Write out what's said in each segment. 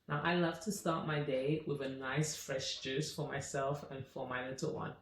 Now, I love to start my day with a nice fresh juice for myself and for my little one.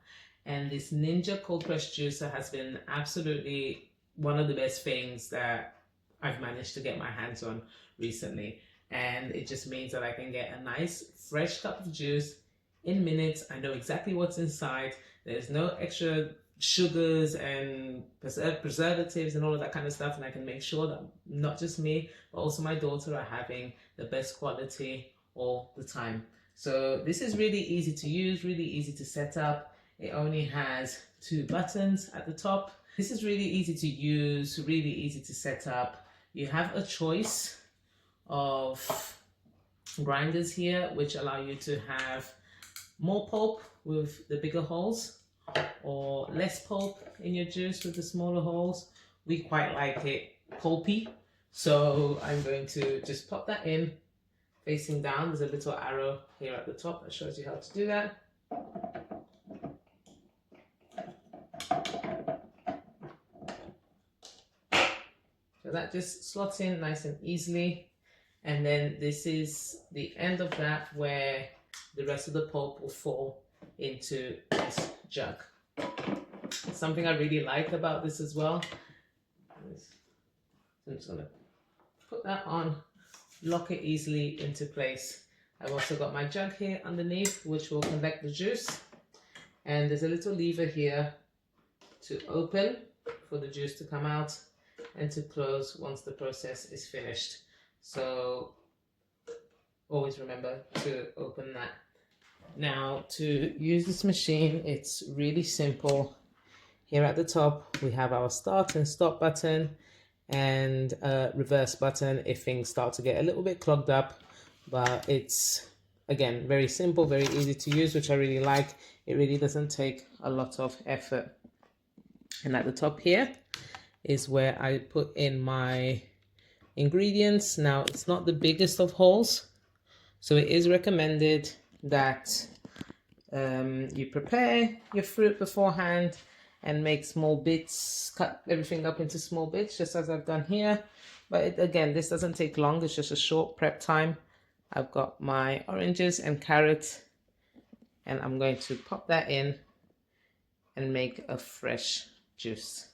And this Ninja cold press juicer has been absolutely one of the best things that I've managed to get my hands on recently. And it just means that I can get a nice fresh cup of juice in minutes. I know exactly what's inside. There's no extra sugars and preservatives and all of that kind of stuff, and I can make sure that not just me but also my daughter are having the best quality all the time. So this is really easy to use, really easy to set up. It only has 2 buttons at the top. This is really easy to use, really easy to set up. You have a choice of grinders here which allow you to have more pulp with the bigger holes or less pulp in your juice with the smaller holes. We quite like it pulpy, so I'm going to just pop that in facing down. There's a little arrow here at the top that shows you how to do that. So that just slots in nice and easily, and then this is the end of that where the rest of the pulp will fall into this jug. Something I really like about this as well is I'm just gonna put that on, lock it easily into place. I've also got my jug here underneath which will collect the juice, and there's a little lever here to open for the juice to come out and to close once the process is finished. So always remember to open that. Now, to use this machine, it's really simple. Here at the top, we have our start and stop button and a reverse button if things start to get a little bit clogged up. But it's, again, very simple, very easy to use, which I really like. It really doesn't take a lot of effort. And at the top here is where I put in my ingredients. Now, it's not the biggest of holes, so it is recommended that you prepare your fruit beforehand and make small bits, cut everything up into small bits, just as I've done here. But again, this doesn't take long, it's just a short prep time. I've got my oranges and carrots, and I'm going to pop that in and make a fresh juice.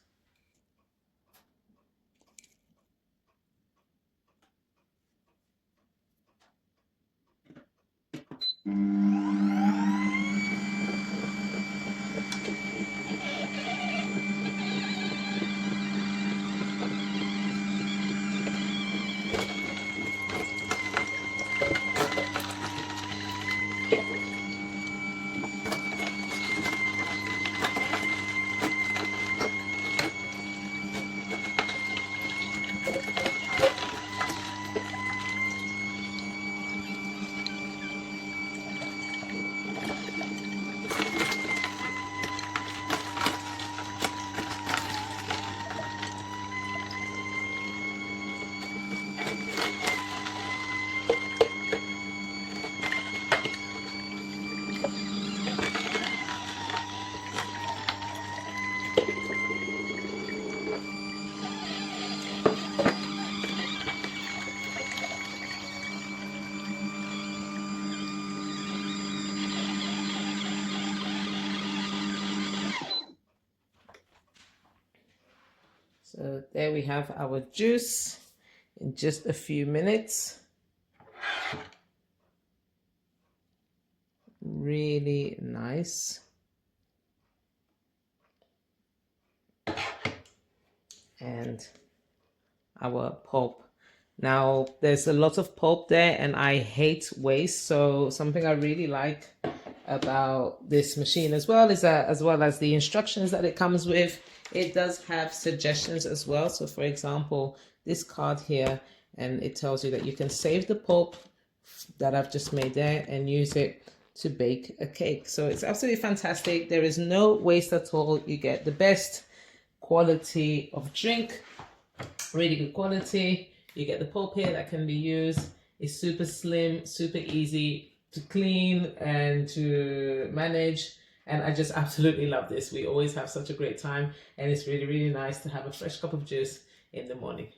So there we have our juice in just a few minutes. Really nice. And our pulp. Now, there's a lot of pulp there and I hate waste, so something I really like about this machine as well is that, as well as the instructions that it comes with, it does have suggestions as well. So for example, this card here, and it tells you that you can save the pulp that I've just made there and use it to bake a cake. So it's absolutely fantastic. There is no waste at all. You get the best quality of drink, really good quality. You get the pulp here that can be used. It's super slim, super easy to clean and to manage, and I just absolutely love this. We always have such a great time, and it's really, really nice to have a fresh cup of juice in the morning.